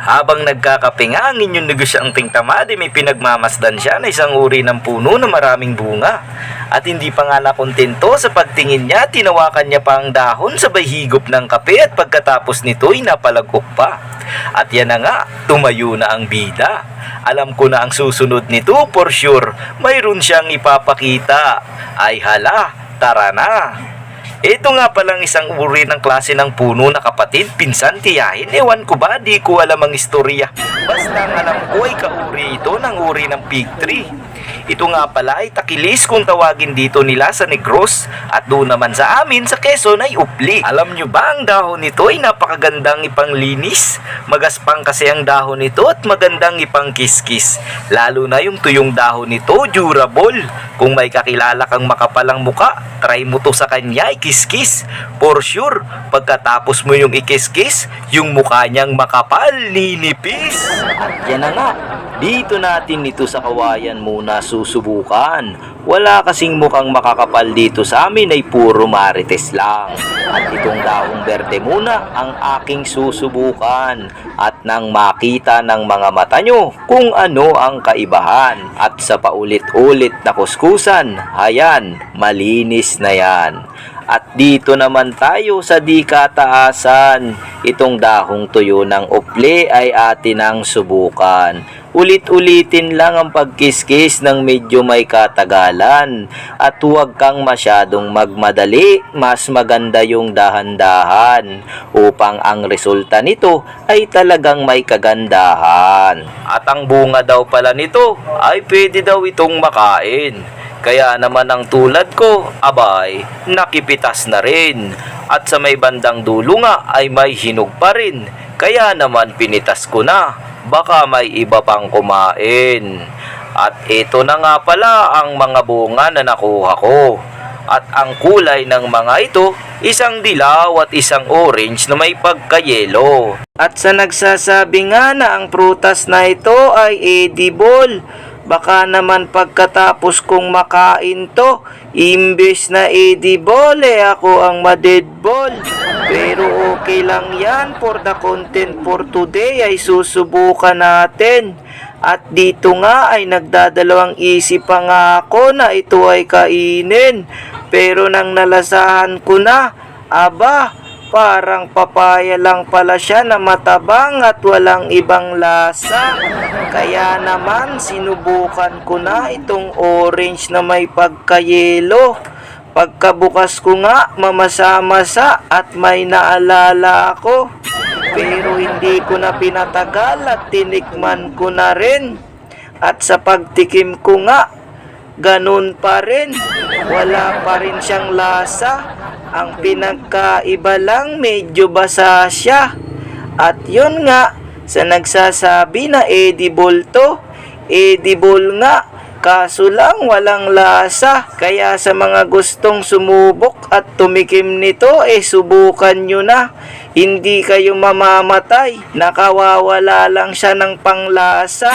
Habang nagkakape nga ang inyong negosyanteng tamadi, may pinagmamasdan siya na isang uri ng puno na maraming bunga. At hindi pa nga nakontento sa pagtingin niya, tinawakan niya pa ang dahon sabay higop ng kape at pagkatapos nito'y napalagok pa. At yan na nga, tumayo na ang bida. Alam ko na ang susunod nito for sure, mayroon siyang ipapakita. Ay hala, tara na! Ito nga palang isang uri ng klase ng puno na kapatid, pinsan, tiyahin. Ewan ko ba, di ko alam ang istorya. Basta ang alam ko ay kauri ito ng uri ng fig tree. Ito nga pala ay takilis kung tawagin dito nila sa Negros at doon naman sa amin sa Quezon ay upli. Alam nyo ba ang dahon nito ay napakagandang ipanglinis? Magaspang kasi ang dahon nito at magandang ipangkiskis. Lalo na yung tuyong dahon nito, durable. Kung may kakilala kang makapalang muka, try mo to sa kanya, ikiskis. For sure, pagkatapos mo yung ikiskis, yung mukha niyang makapal, ninipis. At yan na nga, dito natin ito sa kawayan muna susubukan. Wala kasing mukhang makakapal dito sa amin ay puro marites lang. At itong dahong berde muna ang aking susubukan. At nang makita ng mga mata nyo kung ano ang kaibahan. At sa paulit-ulit na kuskusan, ayan, malinis na yan. At dito naman tayo sa di kataasan. Itong dahong tuyo ng uple ay atin ang subukan. Ulit-ulitin lang ang pagkiskis ng medyo may katagalan. At huwag kang masyadong magmadali, mas maganda yung dahan-dahan upang ang resulta nito ay talagang may kagandahan. At ang bunga daw pala nito ay pwede daw itong makain. Kaya naman ang tulad ko, abay, nakipitas na rin. At sa may bandang dulo nga ay may hinog pa rin. Kaya naman pinitas ko na, baka may iba pang kumain. At ito na nga pala ang mga bunga na nakuha ko. At ang kulay ng mga ito, isang dilaw at isang orange na may pagkayelo. At sa nagsasabi nga na ang prutas na ito ay edible, baka naman pagkatapos kong makain to, imbes na edible, ako ang madedball. Pero okay lang yan, for the content for today ay susubukan natin. At dito nga ay nagdadalawang isip pa nga ako na ito ay kainin. Pero nang nalasahan ko na, aba, parang papaya lang pala siya na matabang at walang ibang lasa. Kaya naman sinubukan ko na itong orange na may pagkayelo. Pagkabukas ko nga, mamasa-masa at may naalala ako. Pero hindi ko na pinatagal at tinikman ko na rin. At sa pagtikim ko nga, ganun pa rin. Wala pa rin siyang lasa. Ang pinagkaiba lang medyo basa siya. At yun nga, sa nagsasabi na edible to, edible nga. Kaso lang walang lasa. Kaya sa mga gustong sumubok at tumikim nito, subukan nyo na. Hindi kayo mamamatay. Nakawawala lang siya ng panglasa.